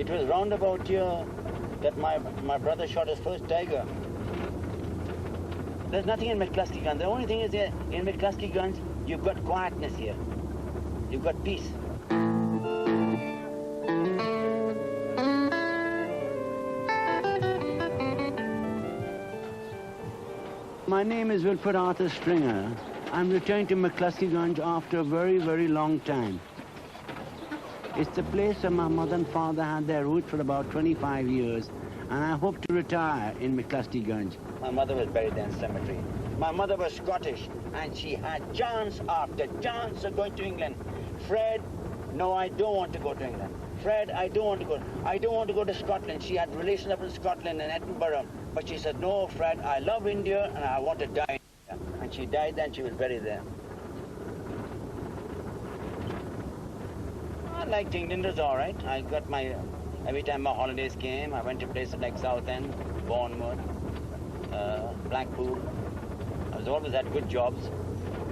It was round about here that my brother shot his first tiger. There's nothing in Cluskieganj. The only thing is here, in Cluskieganj, you've got quietness here. You've got peace. My name is Wilfred Arthur Stringer. I'm returning to Cluskieganj after a very, very long time. It's the place where my mother and father had their roots for about 25 years, and I hope to retire in Cluskieganj. My mother was buried in cemetery. My mother was Scottish, and she had chance after chance of going to England. Fred, no, I don't want to go to England. Fred, I don't want to go. I don't want to go to Scotland. She had relations up in Scotland and Edinburgh, but she said, no, Fred, I love India, and I want to die in India. And she died there, and she was buried there. I liked England, it was all right. I got my, every time my holidays came, I went to places like Southend, Bournemouth, Blackpool. I was always had good jobs.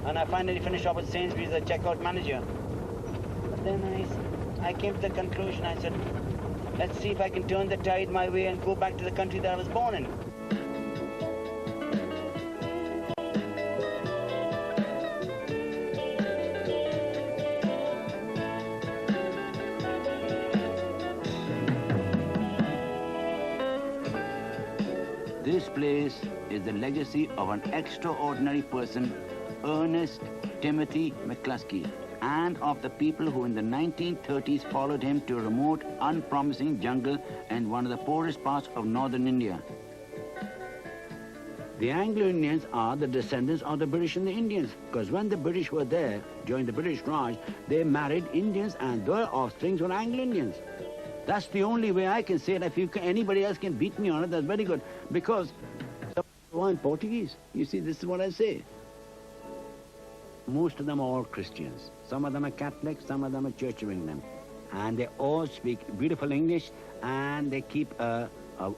And I finally finished off with Sainsbury's as a checkout manager. But then I came to the conclusion, I said, let's see if I can turn the tide my way and go back to the country that I was born in. This place is the legacy of an extraordinary person, Ernest Timothy McCluskey, and of the people who in the 1930s followed him to a remote, unpromising jungle in one of the poorest parts of northern India. The Anglo Indians are the descendants of the British and the Indians, because when the British were there, during the British Raj, they married Indians and their offsprings were Anglo Indians. That's the only way I can say it. If anybody else can beat me on it, that's very good. Because some are in Portuguese. You see, this is what I say. Most of them are all Christians. Some of them are Catholic, some of them are Church of England. And they all speak beautiful English, and they keep a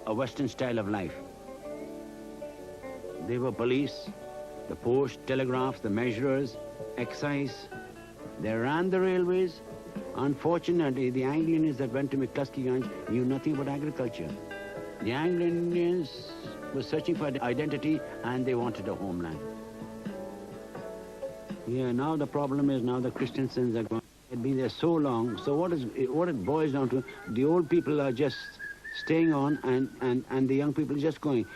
Western style of life. They were police, the post, telegraphs, the measurers, excise. They ran the railways. Unfortunately, the Anglo Indians that went to Cluskieganj knew nothing about agriculture. The Anglo Indians were searching for identity, and they wanted a homeland. Yeah, now the problem is now the Christian sins are gone. They've been there so long, so what it boils down to, the old people are just staying on, and the young people are just going.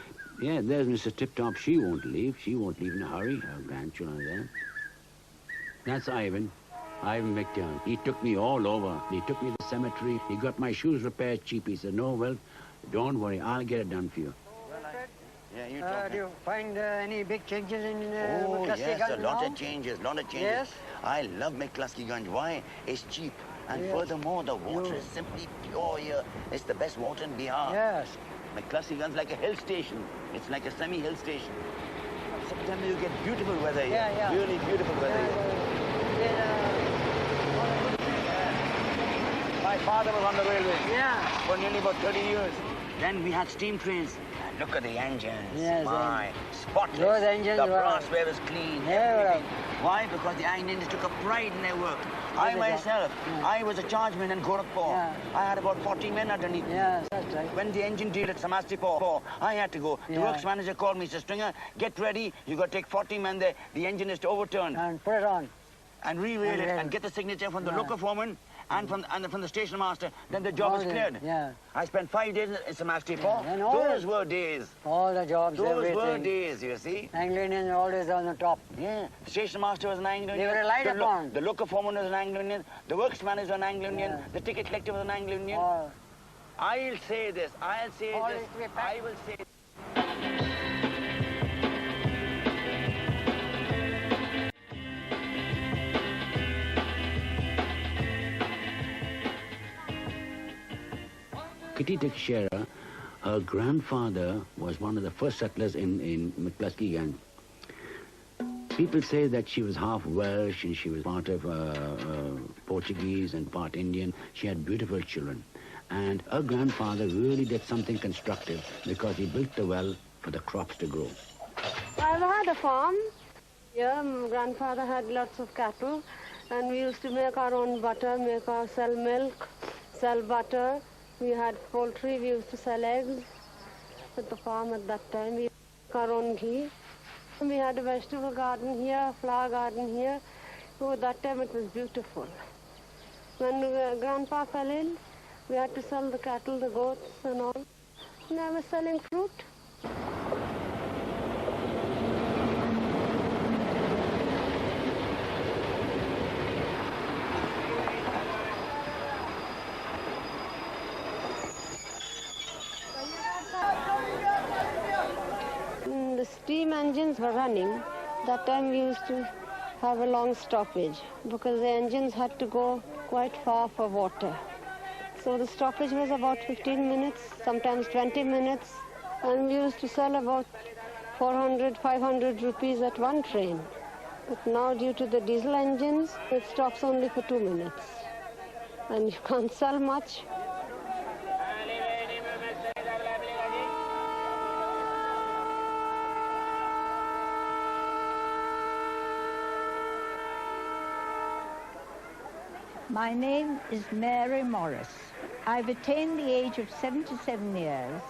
Yeah, there's Mrs. Tip-Top, she won't leave in a hurry, her grandchildren are there. That's Ivan McTurn. He took me all over. He took me to the cemetery. He got my shoes repaired cheap. He said, no, well, don't worry, I'll get it done for you. Yeah, you do you find any big changes in Cluskieganj? Yes, a lot of changes. Yes? I love Cluskieganj. Why? It's cheap. And furthermore, the water is simply pure here. It's the best water in Bihar. Yes. Cluskieganj is like a hill station. It's like a semi-hill station. September you get beautiful weather here. Yeah. Really beautiful weather here. My father was on the railway for nearly about 30 years. Then we had steam trains. Look at the engines. Yes, spotless. Those engines the were... brassware was clean. Yeah, why? Because the Indians took a pride in their work. I myself, I was a chargeman in Gorakhpur. Yeah. I had about 40 men underneath me. Yes, that's right. When the engine deal at Samastipur, I had to go. The works manager called me, said, Stringer, get ready. You got to take 40 men there. The engine is to overturn. And put it on. And re-rail it and get the signature from the loco foreman and from the station master. Then the job is cleared. Yeah. I spent 5 days in Samastipur. Yeah. Those were days. All the jobs, Those were days, you see. Anglo Indians are always on the top. Yeah. The station master was an Anglo Indian. They were relied upon. The loco foreman was an Anglo Indian. The works manager was an Anglo Indian. The ticket collector was an Anglo Indian. I'll say this. I will say this. Kitty Teixeira, her grandfather was one of the first settlers in Cluskieganj. People say that she was half Welsh and she was part of Portuguese and part Indian. She had beautiful children. And her grandfather really did something constructive because he built the well for the crops to grow. I've had a farm. Yeah, my grandfather had lots of cattle, and we used to make our own butter, sell milk, sell butter. We had poultry. We used to sell eggs at the farm at that time. We had our own ghee. We had a vegetable garden here, a flower garden here. So at that time it was beautiful. When Grandpa fell ill, we had to sell the cattle, the goats and all. And I was selling fruit. The steam engines were running. That time we used to have a long stoppage because the engines had to go quite far for water. So the stoppage was about 15 minutes, sometimes 20 minutes, and we used to sell about 400, 500 rupees at one train. But now due to the diesel engines, it stops only for 2 minutes. And you can't sell much. My name is Mary Morris. I've attained the age of 77 years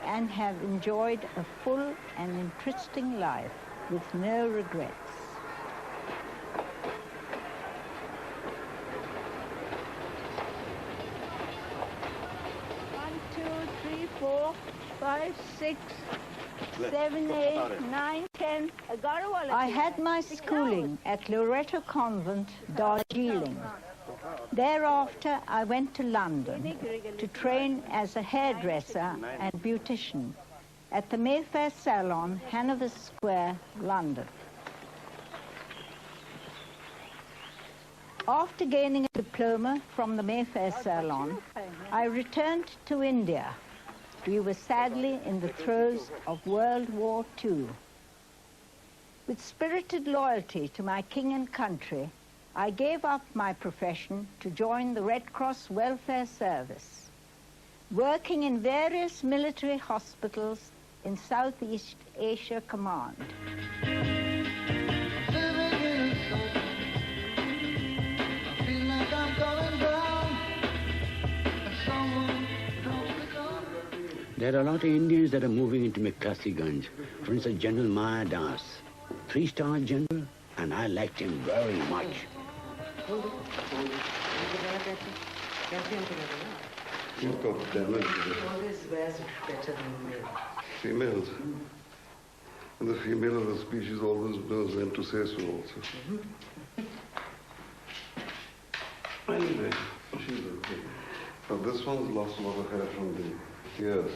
and have enjoyed a full and interesting life with no regrets. One, two, three, 4, 5, 6, 7, 8, 9, 10. I had my schooling at Loreto Convent, Darjeeling. Thereafter, I went to London to train as a hairdresser and beautician at the Mayfair Salon, Hanover Square, London. After gaining a diploma from the Mayfair Salon, I returned to India. We were sadly in the throes of World War II. With spirited loyalty to my king and country, I gave up my profession to join the Red Cross Welfare Service, working in various military hospitals in Southeast Asia Command. There are a lot of Indians that are moving into Cluskieganj. For instance, General Maya Das, 3-star general, and I liked him very much. What of damage? Always wears it better than male. Females. And the female of the species always knows when to say so also. Anyway, she's okay. Now this one's lost a lot of hair from the ears.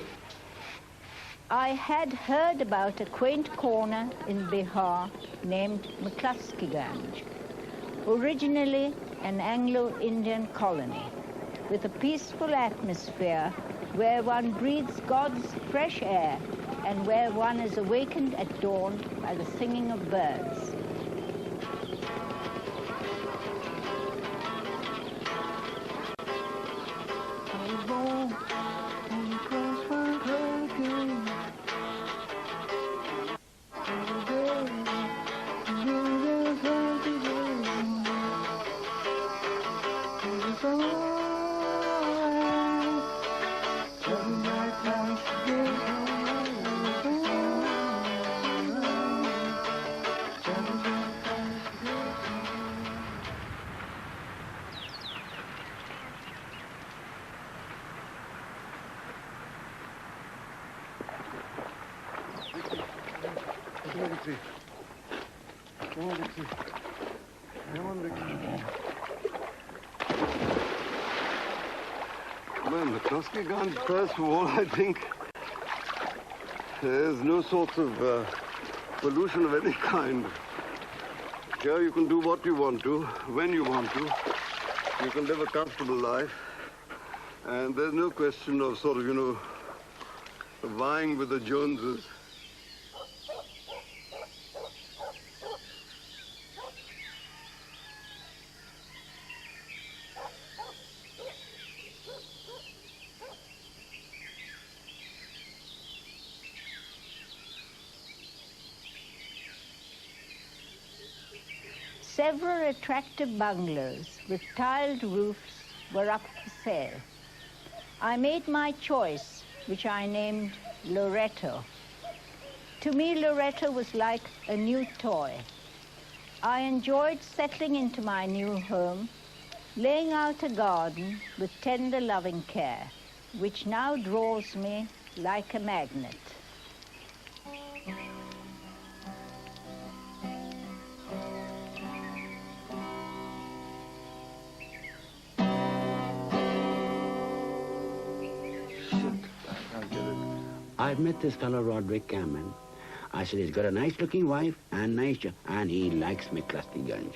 I had heard about a quaint corner in Bihar named Cluskieganj, originally an Anglo Indian colony, with a peaceful atmosphere where one breathes God's fresh air and where one is awakened at dawn by the singing of birds. Well, the Cluskieganj, first of all, I think there's no sort of pollution of any kind. Here you can do what you want to, when you want to. You can live a comfortable life. And there's no question of sort of, vying with the Joneses. Several attractive bungalows with tiled roofs were up for sale. I made my choice, which I named Loretto. To me, Loretto was like a new toy. I enjoyed settling into my new home, laying out a garden with tender, loving care, which now draws me like a magnet. I've met this fellow Roderick Cameron. I said, he's got a nice-looking wife and nice job, and he likes me, Cluskieganj.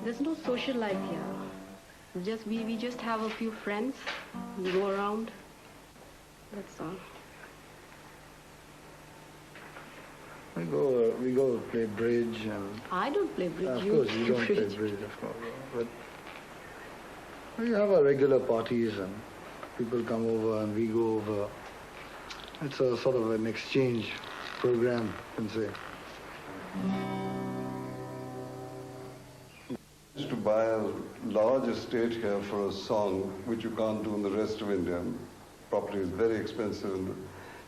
There's no social life here. We just have a few friends. We go around. That's all. We go play bridge and... I don't play bridge. Of course, you don't play bridge, of course. But we have our regular parties and people come over and we go over. It's a sort of an exchange program, you can say. To buy a large estate here for a song, which you can't do in the rest of India. Property is very expensive,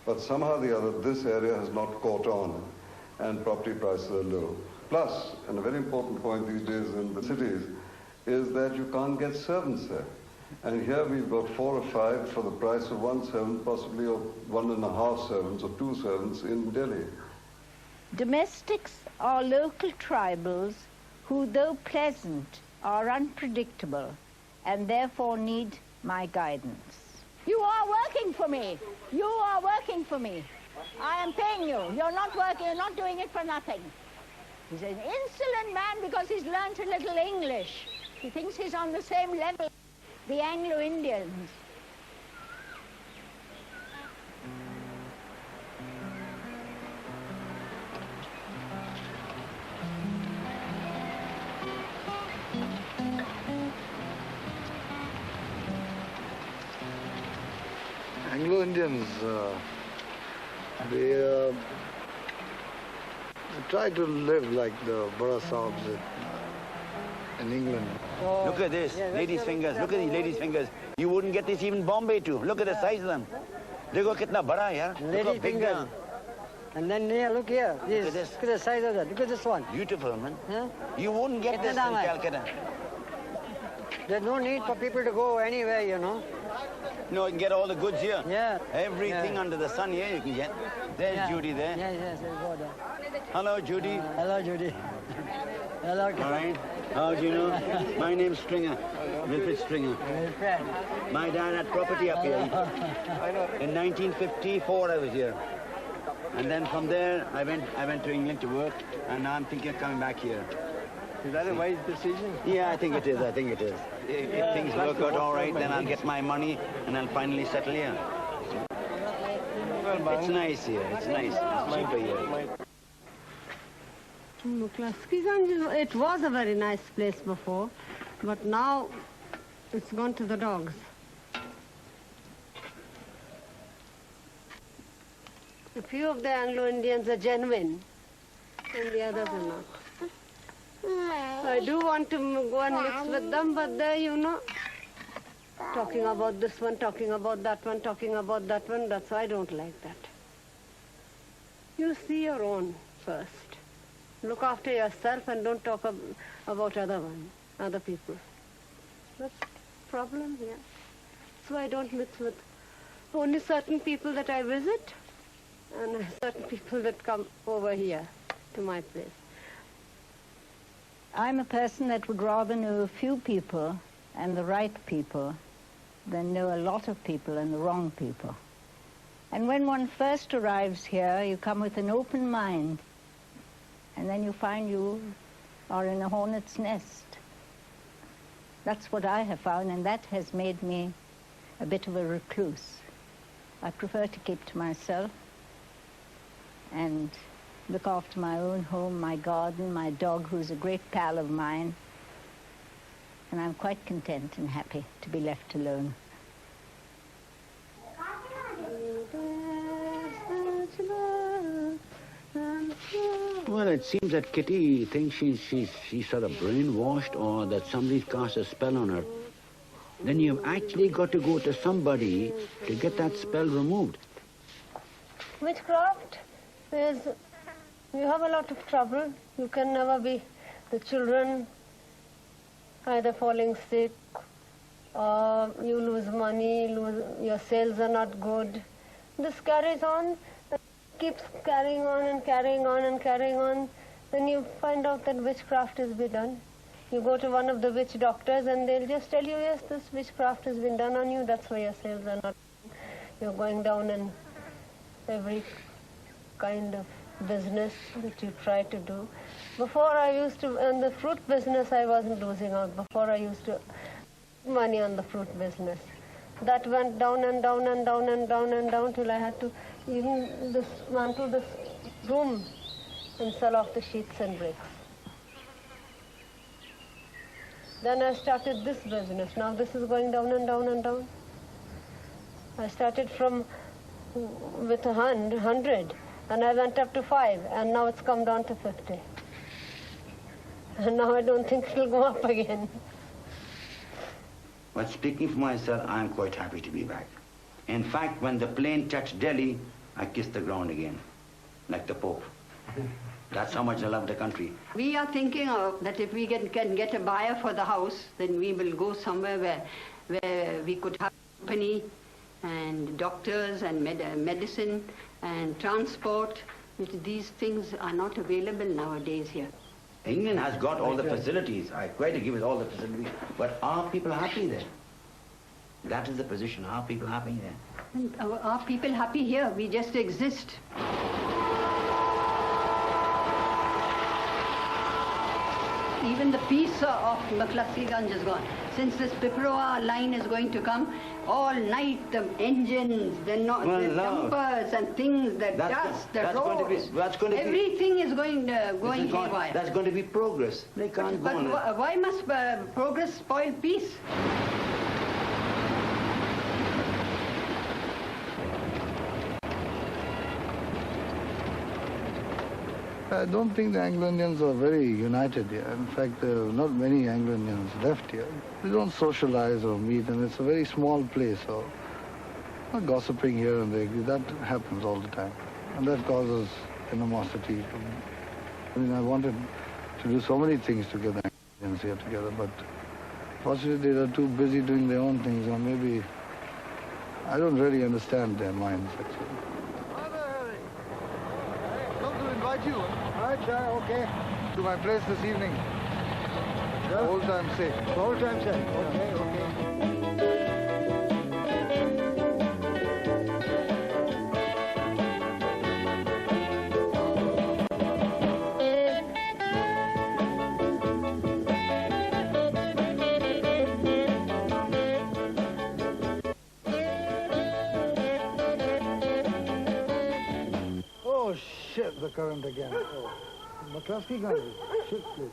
but somehow or the other, this area has not caught on, and property prices are low. Plus, and a very important point these days in the cities, is that you can't get servants there. And here we've got 4 or 5 for the price of 1 servant, possibly 1.5 servants or 2 servants in Delhi. Domestics are local tribals who, though pleasant, are unpredictable and therefore need my guidance. You are working for me. You are working for me. I am paying you. You're not working. You're not doing it for nothing. He's an insolent man because he's learnt a little English. He thinks he's on the same level as the Anglo Indians. Anglo Indians, they try to live like the Bada Sahibs in England. Look at this, ladies' fingers. Look at these ladies' fingers. You wouldn't get this even Bombay too. Look at the size of them. Dekho kitna bada hai, yaar. Look how Lady big they fingers. are. And then here, look here. Look at this. Look at the size of that. Look at this one. Beautiful, man. Huh? You wouldn't get this in Kitna daam hai? Calcutta. There's no need for people to go anywhere, you know. No, you can get all the goods here. Yeah. Everything Yeah. under the sun here you can get. There's Yeah. Judy there. Yes, go there. Hello, Judy. Hello, Judy. Hello. All right. How do you know? My name's Stringer. Wilfred Stringer. Friend. My dad had property up here. In 1954 I was here. And then from there I went to England to work, and now I'm thinking of coming back here. Is that a wise decision? Yeah, I think it is. If things work out all right, then I'll get my money and I'll finally settle here. It's nice here. It's nice. It's cheaper here. Cluskieganj, it was a very nice place before, but now it's gone to the dogs. A few of the Anglo Indians are genuine, and the others are not. I do want to go and mix with them, but they're, you know, talking about this one, talking about that one, talking about that one. That's why I don't like that. You see your own first. Look after yourself and don't talk about other people. That's the problem, yeah. So I don't mix with only certain people that I visit and certain people that come over here to my place. I'm a person that would rather know a few people and the right people than know a lot of people and the wrong people. And when one first arrives here, you come with an open mind, and then you find you are in a hornet's nest. That's what I have found, and that has made me a bit of a recluse. I prefer to keep to myself and look after my own home, my garden, my dog, who's a great pal of mine. And I'm quite content and happy to be left alone. Well, it seems that Kitty thinks she's sort of brainwashed, or that somebody's cast a spell on her. then you've actually got to go to somebody to get that spell removed. Witchcraft is, you have a lot of trouble. You can never be the children either falling sick or you lose money, your sales are not good. This carries on, keeps carrying on and carrying on and carrying on. Then you find out that witchcraft has been done. You go to one of the witch doctors and they'll just tell you, yes, this witchcraft has been done on you, that's why your sales are not. You're going down in every kind of business that you try to do. Before I used to, in the fruit business I wasn't losing out. Before I used to money on the fruit business. That went down and down and down and down and down till I had to even dismantle this room and sell off the sheets and bricks. Then I started this business. Now this is going down and down and down. I started from with 100 and I went up to 5 and now it's come down to 50. And now I don't think it'll go up again. But speaking for myself, I'm quite happy to be back. In fact, when the plane touched Delhi, I kissed the ground again, like the Pope. That's how much I love the country. We are thinking of that if we can get a buyer for the house, then we will go somewhere where we could have company and doctors and medicine and transport. These things are not available nowadays here. England has got all the facilities. I quite agree with all the facilities. But are people happy there? That is the position. Are people happy there? And are people happy here? We just exist. Even the peace of Cluskieganj is gone. Since this Piparoa line is going to come, all night the engines, the dumpers and things, the dust, the roads, everything is going haywire. That's going to be progress. They can't go on. But why must progress spoil peace? I don't think the Anglo Indians are very united here. In fact, there are not many Anglo Indians left here. We don't socialize or meet, and it's a very small place, so gossiping here and there, that happens all the time. And that causes animosity. I mean, I wanted to do so many things to get the Anglo Indians here together, but fortunately they're too busy doing their own things, or maybe I don't really understand their minds, actually. Invite you. All right, sir, okay. To my place this evening. Sure. Old time sake. Old time sake. Okay, okay. Oh, shit, the current again. Oh. Cluskieganj, shit place.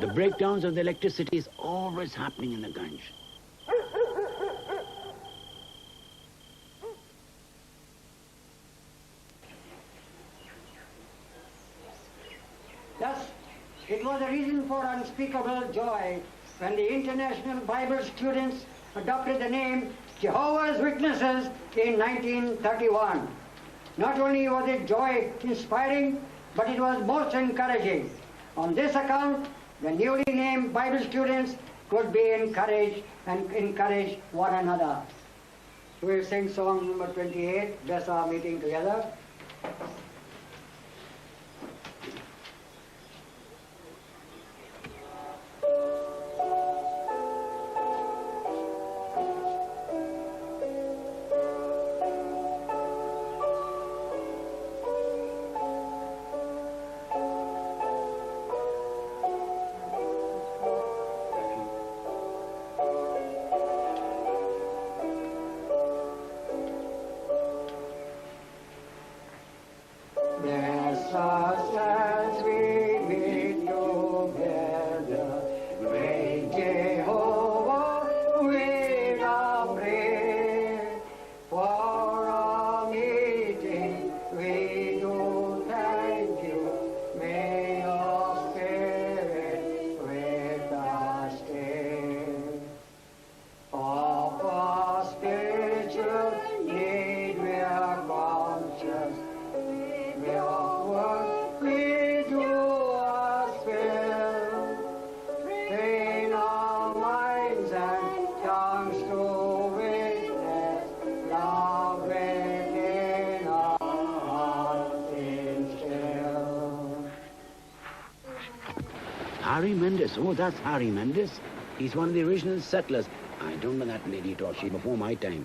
The breakdowns of the electricity is always happening in the Ganj. Thus, it was a reason for unspeakable joy when the International Bible Students adopted the name Jehovah's Witnesses in 1931. Not only was it joy-inspiring, but it was most encouraging. On this account, the newly named Bible students could be encouraged and encourage one another. We'll sing song number 28, bless our meeting together. Harry Mendes. Oh, that's Harry Mendes. He's one of the original settlers. I don't know that lady at all. She's before my time.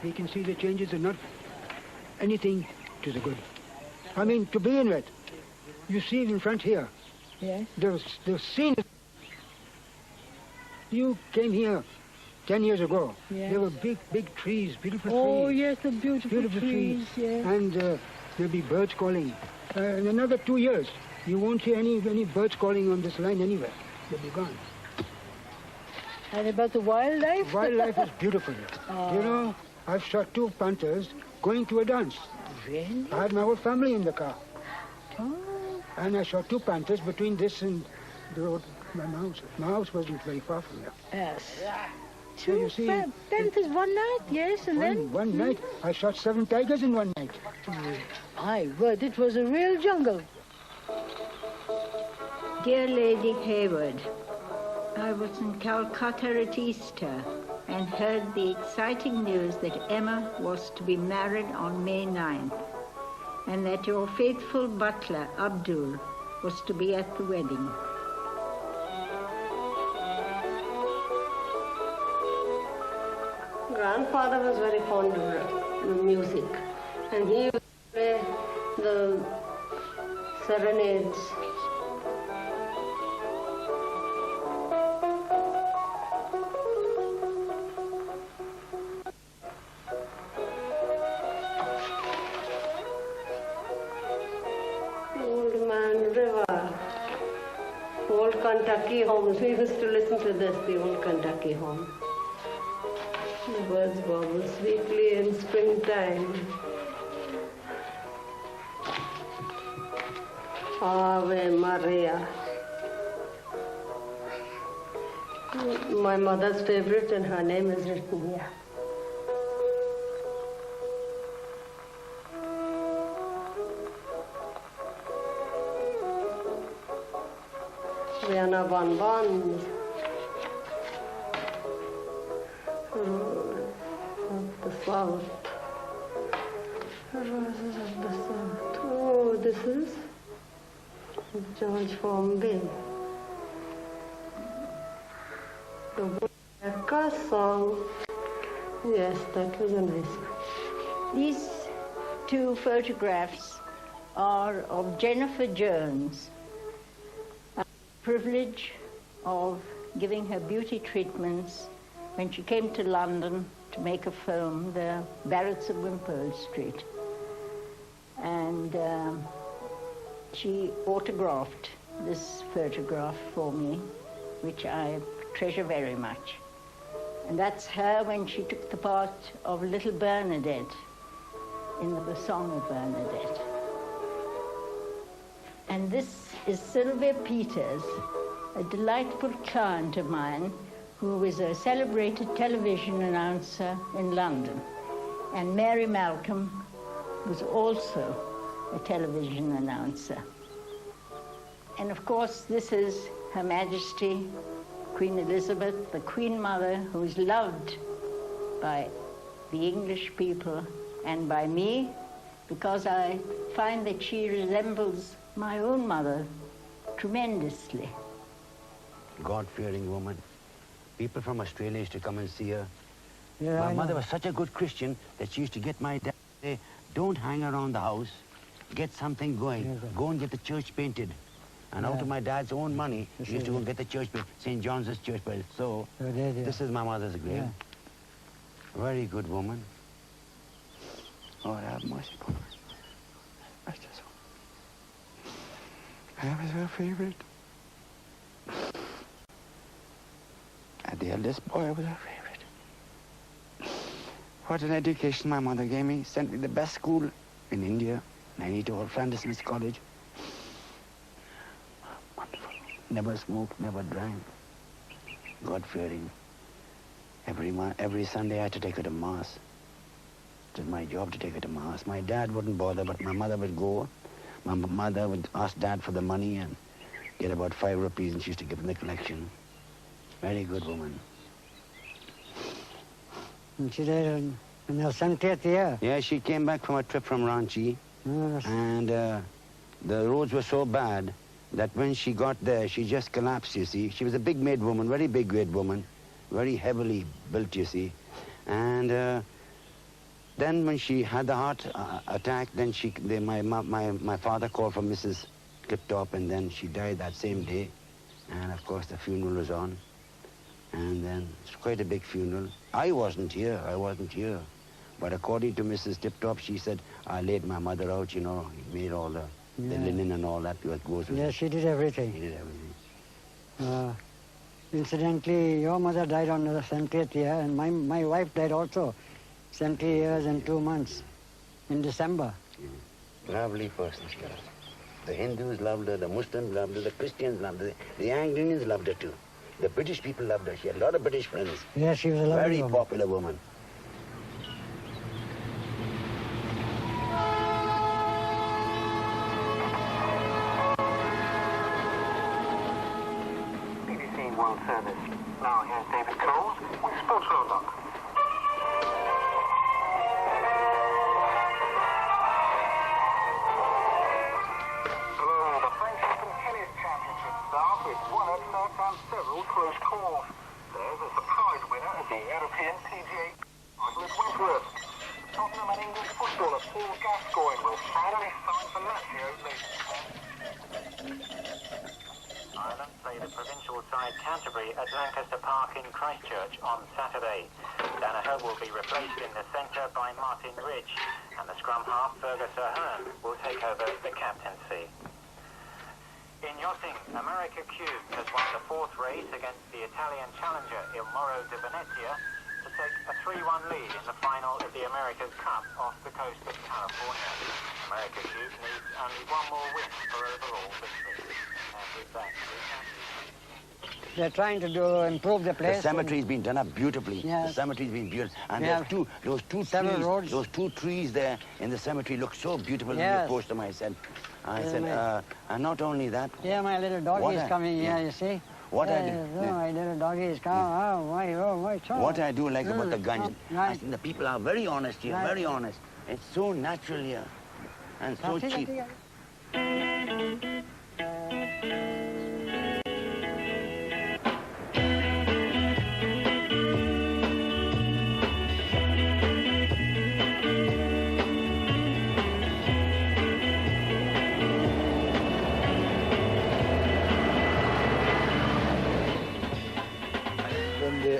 We can see the changes are not anything to the good. I mean, to begin with, you see it in front here. Yes. The scene. You came here 10 years ago. Yes. There were big trees, beautiful trees. Oh, yes, the beautiful trees, yes. And there'll be birds calling. In another 2 years, you won't see any birds calling on this line anywhere. They'll be gone. And about the wildlife? Wildlife is beautiful here. Oh. You know, I've shot 2 panthers going to a dance. Really? I had my whole family in the car. Oh. And I shot 2 panthers between this and the road, my house. My house wasn't very far from there. Yes. So you see, panthers one night, yes, and then? One night. I shot 7 tigers in one night. My word, it was a real jungle. Dear Lady Hayward, I was in Calcutta at Easter and heard the exciting news that Emma was to be married on May 9th and that your faithful butler, Abdul, was to be at the wedding. Grandfather was very fond of music, and he would play the serenades. Old Man River, old Kentucky homes. We used to listen to this, the old Kentucky home. The birds warble sweetly in springtime. Ave Maria. My mother's favorite, and her name is written here. Vienna bonbons. Of the South. Roses of the South. Oh, this is George Formby. The Woodpecker song. Yes, that was a nice one. These 2 photographs are of Jennifer Jones. I had the privilege of giving her beauty treatments when she came to London to make a film, The Barretts of Wimpole Street. And she autographed this photograph for me, which I treasure very much. And that's her when she took the part of Little Bernadette in the Song of Bernadette. And this is Sylvia Peters, a delightful client of mine, who was a celebrated television announcer in London. And Mary Malcolm was also a television announcer. And of course, this is Her Majesty Queen Elizabeth, the Queen Mother, who is loved by the English people and by me, because I find that she resembles my own mother tremendously. God-fearing woman. People from Australia used to come and see her. Yeah, my mother was such a good Christian that she used to get my dad to say, don't hang around the house, get something going. Yes, go and get the church painted. And out of my dad's own money, he used to go and get the church painted, St. John's Church painted. So, this is my mother's grave. Yeah. Very good woman. Lord have mercy upon her. I was her favorite. And the eldest boy was her favorite. What an education my mother gave me. Sent me the best school in India. Nainital, Francis Smith College. Wonderful. Never smoked, never drank. God-fearing. Every Sunday I had to take her to Mass. It was my job to take her to Mass. My dad wouldn't bother, but my mother would go. My mother would ask Dad for the money and get about 5 rupees, and she used to give him the collection. Very good woman. And she died in her 70th year. Yeah, she came back from a trip from Ranchi, and the roads were so bad that when she got there, she just collapsed, you see. She was a big-made woman, very big-made woman, very heavily built, you see. And then when she had the heart attack, then my father called for Mrs. Tip-Top, and then she died that same day. And of course the funeral was on. And then it's quite a big funeral. I wasn't here. But according to Mrs. Tip-Top, she said, I laid my mother out, you know, made all the linen and all that goes with it. Yes, she did everything. She did everything. Incidentally, your mother died on the 70th year, and my wife died also 70 years and 2 months in December. Lovely person, she was. The Hindus loved her, the Muslims loved her, the Christians loved her, the Anglo Indians loved her too. The British people loved her. She had a lot of British friends. Yes, she was a lovely very woman. Popular woman. BBC World Service. Now here's David Coles with Sports Roundup. Hello, the French Open Tennis Championship starts with one upset and several close calls. There's a surprise winner of the European PGA title at Wentworth. Tottenham and English footballer Paul Gascoigne will finally sign for Lazio later. Ireland play the provincial side Canterbury at Lancaster Park in Christchurch on Saturday. Danaher will be replaced in the centre by Martin Ridge, and the scrum half Fergus Ahern will take over the captaincy. In yachting, America Cube has won the fourth race against the Italian challenger Il Moro de Venezia to take a 3-1 lead in the final of the America's Cup off the coast of California. America Cube needs only one more win for overall victory. And with that, They're trying to improve the place. The cemetery's been done up beautifully. Yes. The cemetery's been beautiful. And those two trees there in the cemetery look so beautiful. Yes. In the poster, I said, and not only that. Yeah, my little doggy is coming here, you see. What I do? My little doggy is coming. What I do like about the Ganj, I think the people are very honest here, very honest. It's so natural here and so cheap.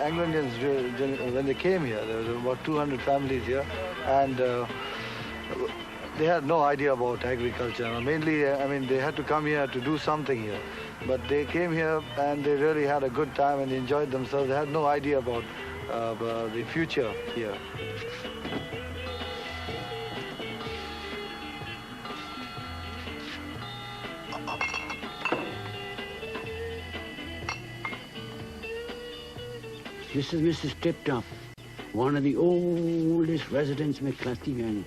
Anglo Indians, when they came here, there was about 200 families here, and they had no idea about agriculture. Mainly, I mean, they had to come here to do something here. But they came here and they really had a good time and enjoyed themselves. They had no idea about the future here. This is Mrs. Tip-Top, one of the oldest residents in Cluskieganj.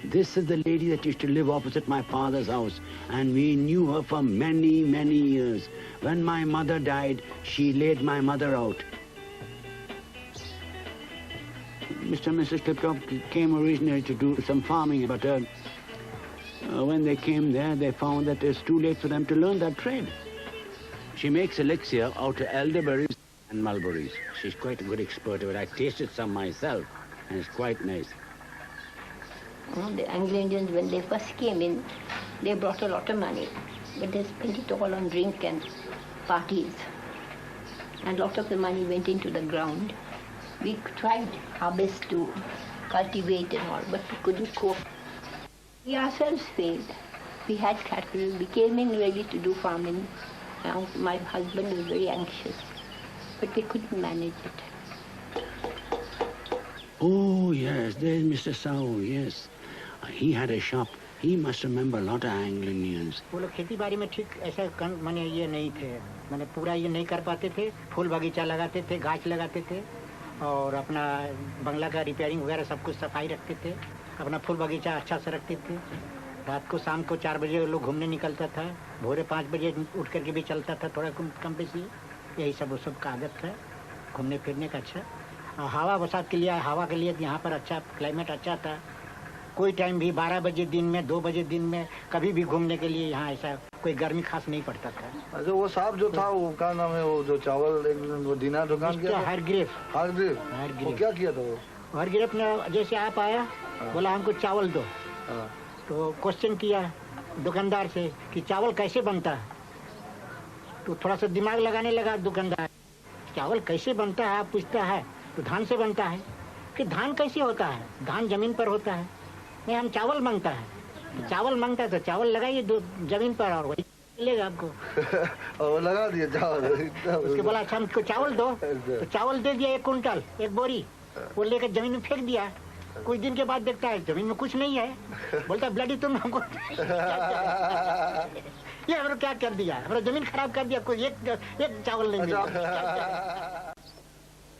This is the lady that used to live opposite my father's house, and we knew her for many, many years. When my mother died, she laid my mother out. Mr. and Mrs. Tip-Top came originally to do some farming, but when they came there, they found that it's too late for them to learn that trade. She makes elixir out of elderberries and mulberries. She's quite a good expert of it. I tasted some myself, and it's quite nice. The Anglo Indians, when they first came in, they brought a lot of money, but they spent it all on drink and parties. And a lot of the money went into the ground. We tried our best to cultivate and all, but we couldn't cope. We ourselves failed. We had cattle, we came in ready to do farming. Now my husband was very anxious, but we couldn't manage it. Oh, yes, there's Mr. Sao, yes. He had a shop. He must remember a lot of Anglo Indians. वो लोग खेती बाड़ी में ठीक ऐसा माने ये नहीं थे, माने पूरा ये नहीं कर पाते थे. फूल बगीचा लगाते थे, गाछ लगाते थे, और अपना बंगला का रिपेयरिंग वगैरह सब कुछ सफाई रखते थे. अपना फूल बगीचा अच्छा से रखते थे. रात को शाम को 4 बजे लोग घूमने निकलता था. भोरे 5 बजे उठ करके भी चलता था, थोड़ा कम बेसी. यही सब का आदत था, घूमने फिरने का. अच्छा हवा बरसात के लिए, हवा के लिए यहाँ पर अच्छा क्लाइमेट अच्छा था. कोई टाइम भी 12 बजे दिन में, 2 बजे दिन में, कभी भी घूमने के लिए यहाँ ऐसा कोई गर्मी खास नहीं पड़ता था। अच्छा वो साहब जो था वो क्या नाम है, वो जो चावल एक वो दीना दुकान किया, हरग्रीव। वो क्या किया था वो? हरग्रीव ने जैसे आप आया बोला हमको चावल दो, तो क्वेश्चन किया दुकानदार से कि चावल कैसे बनता है, तो थोड़ा सा दिमाग लगाने लगा दुकानदार। चावल कैसे बनता है आप पूछता है, तो धान से बनता है। कि धान कैसे होता है, धान जमीन पर होता है। नहीं हम चावल मांगता है, तो चावल मांगता है तो चावल लगाइए जमीन पर और वही मिलेगा आपको। और लगा दिया चावल। उसके बोला अच्छा हमको चावल दो, तो चावल दे दिया 1 कुंटल, 1 बोरी, वो लेकर जमीन में फेंक दिया। कुछ दिन के बाद देखता है जमीन में कुछ नहीं है, बोलता ब्लडी तुम हमको ये हमने क्या कर दिया, हमारा जमीन खराब कर दिया, कोई एक चावल नहीं मिला।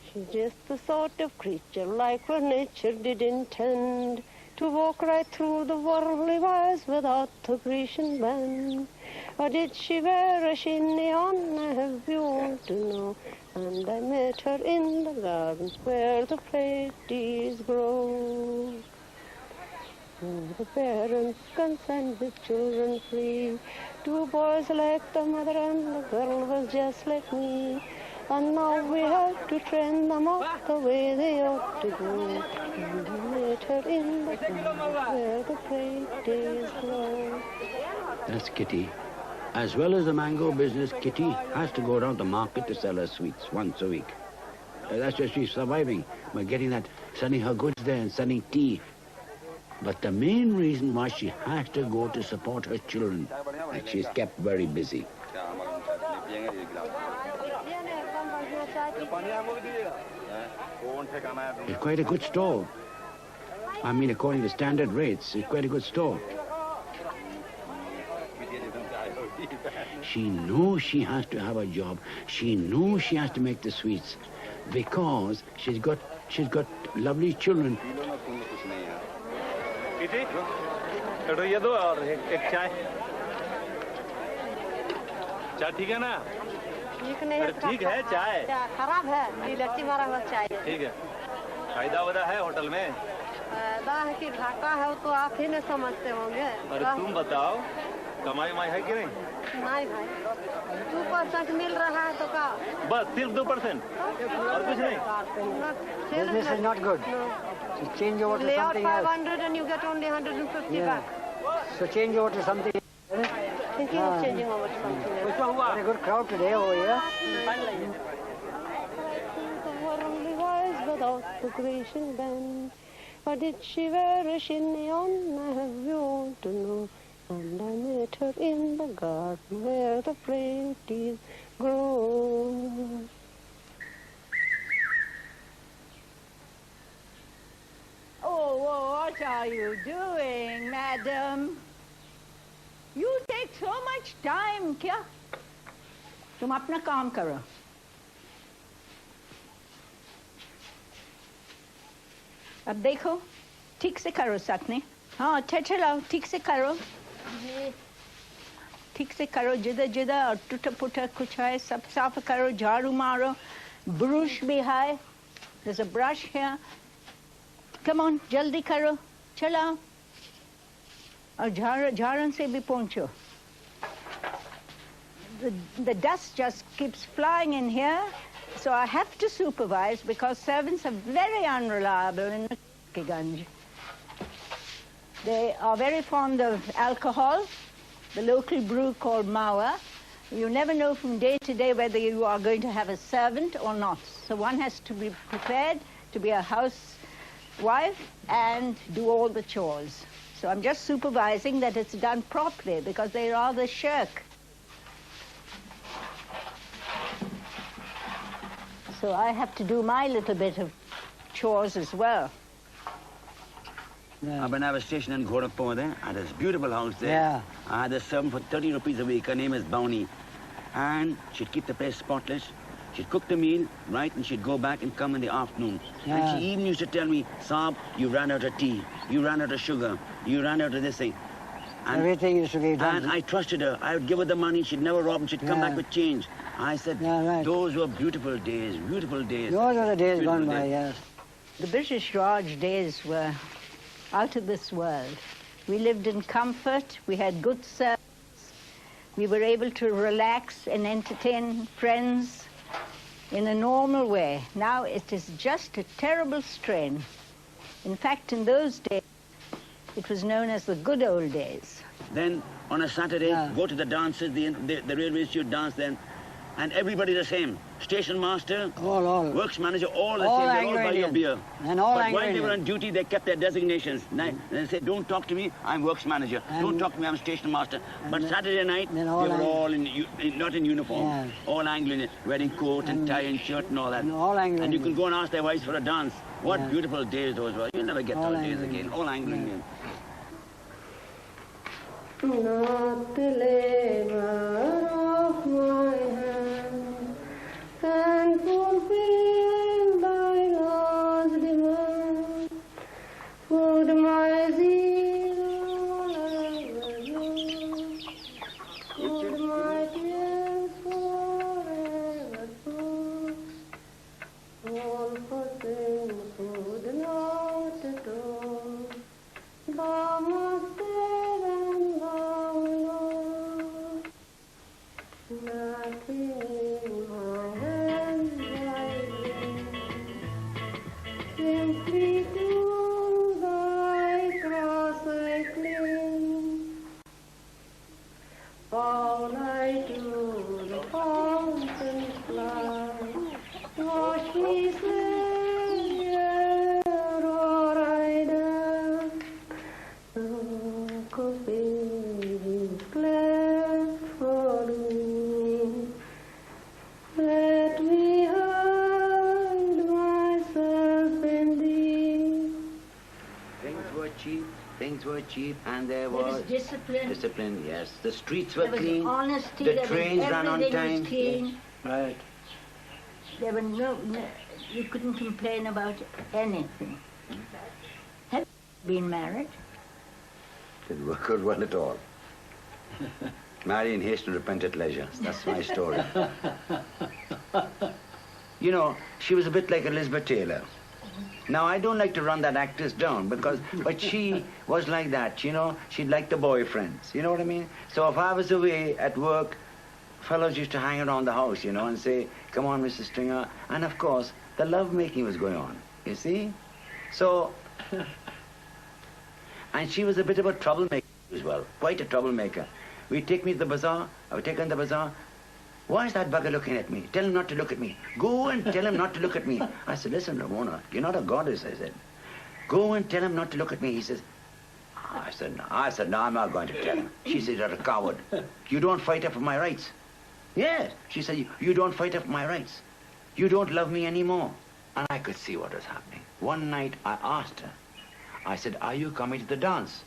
She's just the sort of creature like her nature did intend, to walk right through the worldly wise without the Grecian band. Or did she wear a shinny on? I have you want to know. And I met her in the gardens where the Pleiades grow. The parents consent with children free. 2 boys like the mother and the girl was just like me. And now we have to train them up the way they ought to go. And I met her in the garden where the Pleiades grow. That's Kitty. As well as the mango business, Kitty has to go around the market to sell her sweets once a week. That's where she's surviving, by getting that, selling her goods there and selling tea. But the main reason why she has to go to support her children, and she's kept very busy. It's quite a good store. I mean, according to standard rates, it's quite a good store. She knows she has to have a job. She knows she has to make the sweets because she's got lovely children. ये दो और एक चाय। चाय ठीक है ना? ठीक नहीं है। ठीक है चाय। खराब है, लस्सी मारा हुआ चाय। ठीक है। फायदा वादा है होटल में? फायदा है कि घाटा है तो आप ही नहीं समझते होंगे। अरे तुम बताओ, कमाई उमाई है कि नहीं? नहीं भाई, 2% मिल रहा है तो का? बस सिर्फ 2% और कुछ नहीं? Business is not good. So change over to Lay out something else. 500 and you get only 150 back. So change over to something else. Thinking of changing over to something else. Very good crowd today over here. The worldly wise without the Grecian band. Or did she wear a shinny on? I have you want to know. And I met her in the garden where the Pleiades grow. Oh, what are you doing, madam? You take so much time, क्या? तुम अपना काम करो. अब देखो, ठीक से करो सतने. हाँ, चलाओ, ठीक से करो. ठीक से करो, जिधर और टूटा-फूटा कुछ है, सब साफ करो, झाड़ू मारो. ब्रश भी है. There's a brush here. Come on, जल्दी करो, चलाओ. और झाड़न से भी पहुंचो. The dust just keeps flying in here, so I have to supervise because servants are very unreliable in Cluskieganj. They are very fond of alcohol, the local brew called mawa. You never know from day to day whether you are going to have a servant or not. So one has to be prepared to be a housewife and do all the chores. So I'm just supervising that it's done properly because they rather shirk. So I have to do my little bit of chores as well. Yeah. When I was stationed in Gorakhpur there, I had this beautiful house there. Yeah. I had a servant for 30 rupees a week. Her name is Bounty. And she'd keep the place spotless. She'd cook the meal, right, and she'd go back and come in the afternoon. Yeah. And she even used to tell me, Saab, you ran out of tea, you ran out of sugar, you ran out of this thing. And, everything used to be done. And I trusted her. I would give her the money, she'd never rob, and she'd come back with change. I said, right. Those were beautiful days, beautiful days. Those are the days beautiful gone by, yes. The British Raj days were out of this world. We lived in comfort, we had good service, we were able to relax and entertain friends in a normal way. Now it is just a terrible strain. In fact, in those days, it was known as the good old days. Then on a Saturday, go to the dances, the railway institute dance then, and everybody the same. Station master, all. Works manager, all the All same. They Anglo all buy your Indian. beer. And all but Anglo while they were Indian. on duty, they kept their designations. They said, don't talk to me, I'm works manager. Don't talk to me, I'm station master. But Saturday night, they all were all not in uniform. Yes. All Anglo Indian, wearing coat and tie and shirt and all that. all Anglo And you can Indian. go and ask their wives for a dance. What Yeah. beautiful days those were. You'll never get All those days Anglo again. Indian. All Anglo Indian. Not the labor of my hand can fulfill thy law's demand. Food my zeal ever use, food my tears forever prove. All for sin could not atone. Thou must save and thou alone. Nothing in my hands I bring, simply to thy cross I cling. Fall I to the fountain fly, wash me, Savior, or I die. Look of baby's cleft for me. Let me hide myself in thee. Things were cheap, and there There was was discipline. discipline, yes. The streets were There was clean. honesty. The there was trains ran on everything time. was clean. Yes. Right. There were no, you couldn't complain about anything. Have you been married? Didn't work out well at all. Marry in haste and repent at leisure. That's my story. You know, she was a bit like Elizabeth Taylor. Now, I don't like to run that actress down but she was like that, you know. She'd like the boyfriends, you know what I mean? So if I was away at work, fellows used to hang around the house, you know, and say, come on, Mrs. Stringer. And of course, the love-making was going on, you see? So, and she was a bit of a troublemaker as well, quite a troublemaker. We'd take me to the bazaar, I would take her in the bazaar. Why is that bugger looking at me? Tell him not to look at me. Go and tell him not to look at me. I said, listen, Ramona, you're not a goddess, I said. Go and tell him not to look at me. He says, I said, no, I'm not going to tell him. She said, you're a coward. You don't fight up for my rights. Yes, she said, you don't fight up for my rights. You don't love me anymore. And I could see what was happening. One night, I asked her. I said, are you coming to the dance?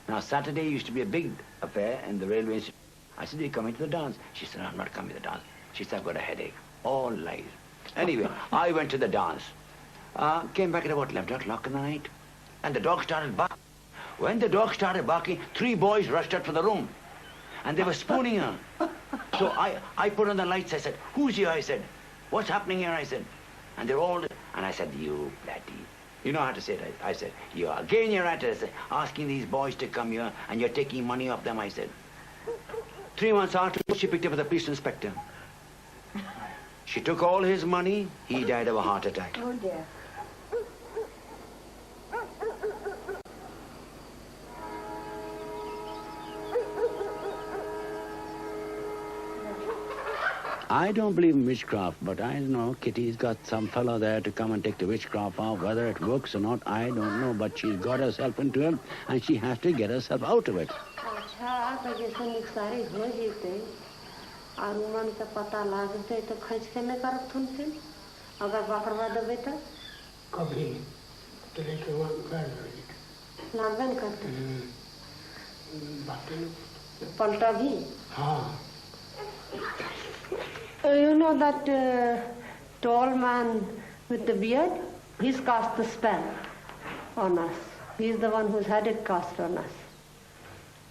Now, Saturday used to be a big affair in the railway institute. I said, are you coming to the dance? She said, I'm not coming to the dance. She said, I've got a headache. All lies. Anyway, I went to the dance. Came back at about 11 o'clock in the night. And the dog started barking. When the dog started barking, 3 boys rushed out from the room. And they were spooning her. So I put on the lights. I said, who's here? I said, what's happening here? I said. And they're all... And I said, you bloody... You know how to say it. I said, you're at it. Asking these boys to come here and you're taking money off them, I said. 3 months after, she picked up with a police inspector. She took all his money. He died of a heart attack. Oh, dear. I don't believe in witchcraft, but I know Kitty's got some fellow there to come and take the witchcraft off. Whether it works or not, I don't know. But she's got herself into him, and she has to get herself out of it. अच्छा तो जैसे निस्तारी हो जीते और उमन के पता लागते तो खर्च के न करत थुन फिर अगर बकरवा दबे तो कभी तो लेके वहाँ कर लाभन करते बातें पलटा भी हाँ You know that tall man with the beard? He's cast the spell on us. He's the one who's had it cast on us.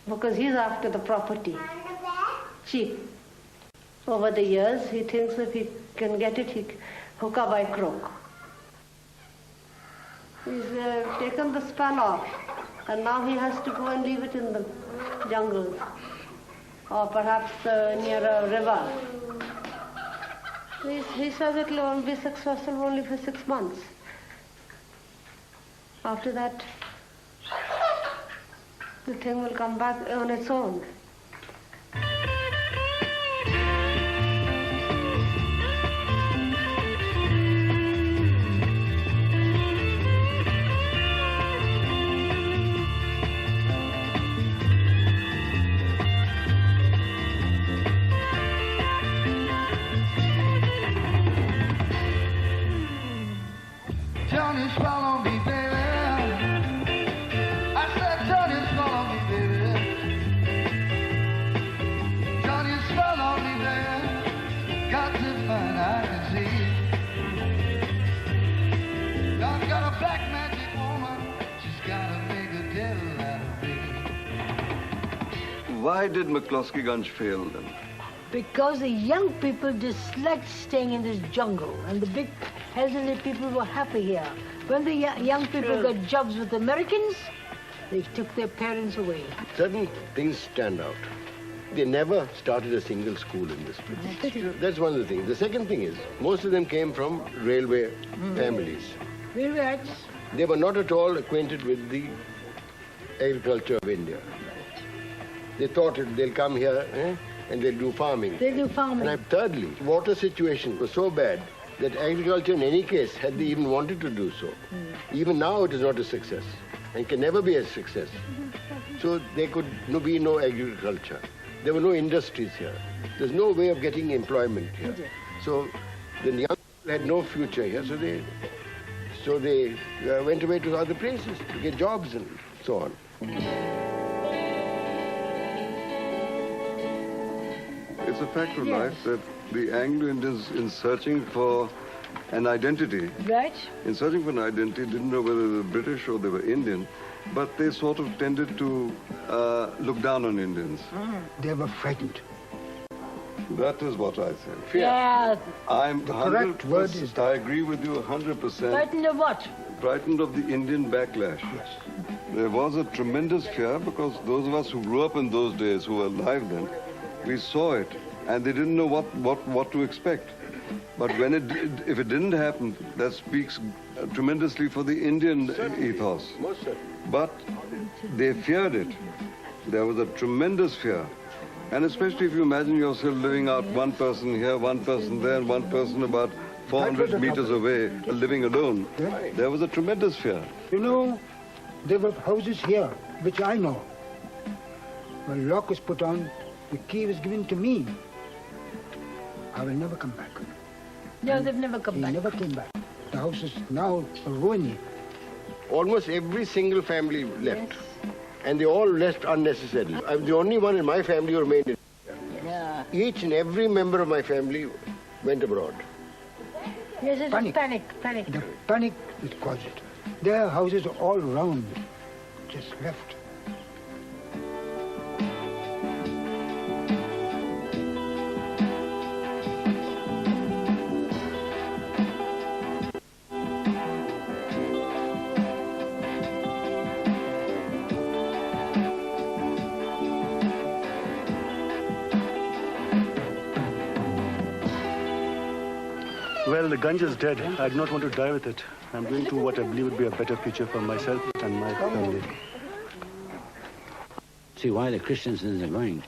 Because he's after the property. Cheap. Over the years, he thinks if he can get it, he hook by crook. He's taken the spell off. And now he has to go and leave it in the jungles, or perhaps near a river. He says it will only be successful only for 6 months. After that, the thing will come back on its own. Johnny, swallow me, baby. I said, Johnny, swallow me, baby. Johnny, swallow me, baby. Got to find I can see. God's got a black magic woman. She's got to make a devil out of me. Why did McCluskieganj fail then? Because the young people disliked staying in this jungle, and the big elderly people were happy here. When the young people got jobs with Americans, they took their parents away. Certain things stand out. They never started a single school in this place. That's one of the things. The second thing is, most of them came from railway families. Railways. They were not at all acquainted with the agriculture of India. They thought they'll come here and they'll do farming. They do farming. And thirdly, water situation was so bad that agriculture in any case, had they even wanted to do so, even now it is not a success and can never be a success. So there could be no agriculture. There were no industries here. There's no way of getting employment here. So the young people had no future here, so they went away to other places to get jobs and so on. It's a fact of life that the Anglo Indians, in searching for an identity, in searching for an identity, didn't know whether they were British or they were Indian, but they sort of tended to look down on Indians. They were frightened. That is what I say. Fear. Yeah. I'm The correct word is I agree with you 100%. Frightened of what? Frightened of the Indian backlash. Yes. There was a tremendous fear because those of us who grew up in those days, who were alive then, we saw it, and they didn't know what to expect. But when if it didn't happen, that speaks tremendously for the Indian ethos. Most certainly. But they feared it. There was a tremendous fear. And especially if you imagine yourself living out one person here, one person there, and one person about 400 meters away, living alone. There was a tremendous fear. You know, there were houses here, which I know. When lock was put on, the key was given to me. I will never come back. No, they've never come back. He never came back. The house is now a ruin. Almost every single family left. And they all left unnecessarily. I'm the only one in my family who remained in India. Yeah. Each and every member of my family went abroad. Yes, it's Panic. Panic. The panic that caused it. There are houses all round, just left. Well, the Ganj is dead. I do not want to die with it. I'm going to what I believe would be a better future for myself and my family. See why the Christians are going.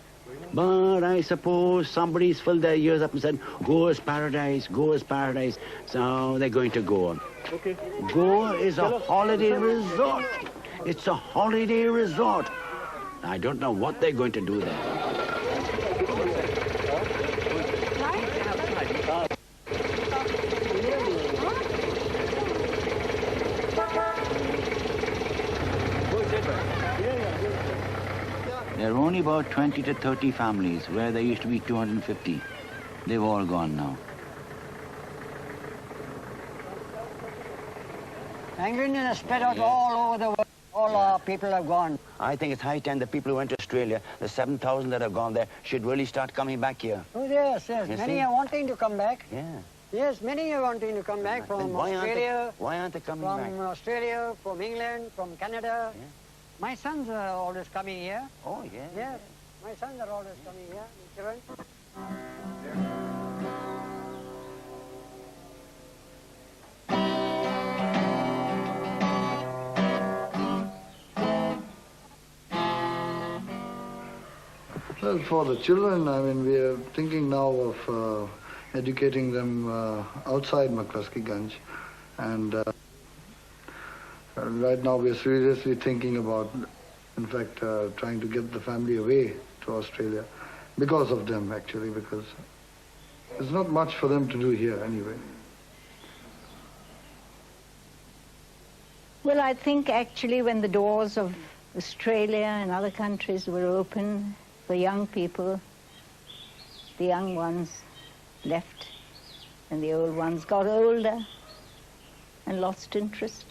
But I suppose somebody's filled their ears up and said, go is paradise, go is paradise. So they're going to go. Okay. Go is a holiday resort. It's a holiday resort. I don't know what they're going to do there. There are only about 20 to 30 families where there used to be 250. They've all gone now. Anglo Indian has spread out all over the world. All our people have gone. I think it's high time the people who went to Australia, the 7,000 that have gone there, should really start coming back here. Oh, yes. You Many see? are wanting to come back. Yeah. Yes, many are wanting to come back from Why Australia. aren't they coming back? From Australia, from England, from Canada. Yeah. My sons are always coming here. Oh, yeah. Yes, my sons are always coming here. Children. Well, for the children, I mean, we are thinking now of educating them outside Cluskieganj. And right now we are seriously thinking about, in fact, trying to get the family away to Australia because of them, actually, because there's not much for them to do here anyway. Well, I think actually when the doors of Australia and other countries were open, the young people, the young ones left, and the old ones got older and lost interest.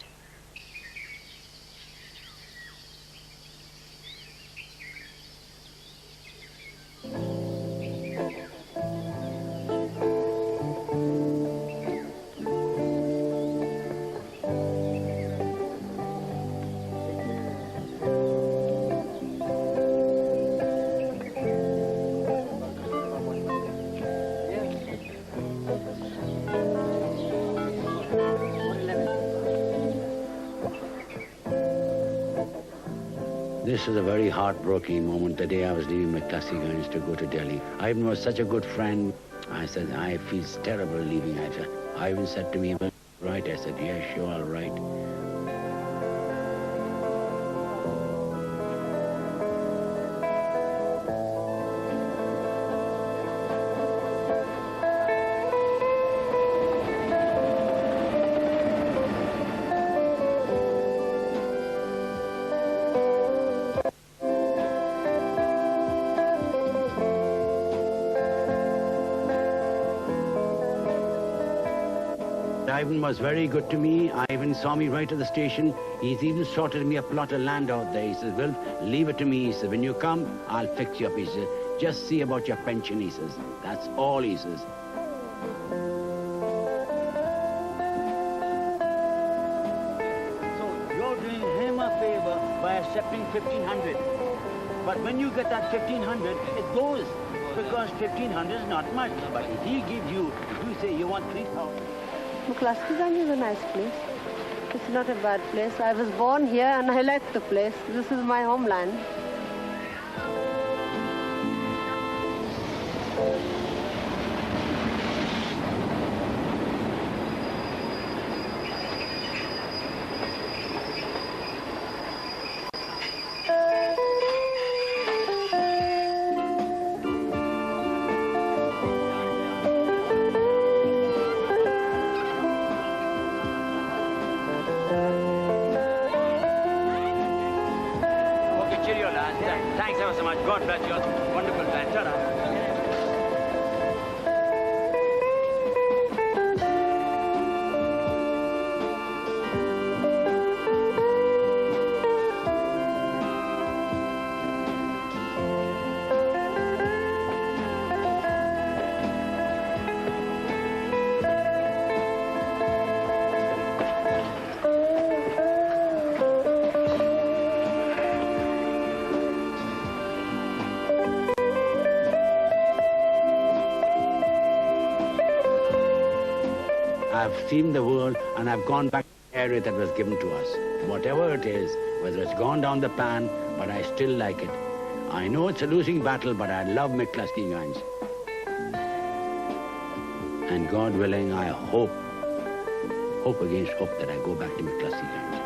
This was a very heartbreaking moment the day I was leaving Cluskieganj to go to Delhi. Ivan was such a good friend. I said, I feel terrible leaving. Ivan said to me, well, right? I said, yeah, sure, all right. Ivan was very good to me. Ivan saw me right at the station. He's even sorted me a plot of land out there. He says, well, leave it to me. He says, when you come, I'll fix you up. He says, just see about your pension, he says. That's all, he says. So you're doing him a favor by accepting 1,500. But when you get that 1,500, it goes. Because 1,500 is not much. But if he gives you, if you say you want 3,000. Cluskieganj is a nice place. It's not a bad place. I was born here and I like the place. This is my homeland. Thanks ever so much. God bless you. Wonderful plan. Ta-ra. I've seen the world and I've gone back to the area that was given to us. Whatever it is, whether it's gone down the pan, but I still like it. I know it's a losing battle, but I love Cluskieganj. And God willing, I hope against hope that I go back to Cluskieganj.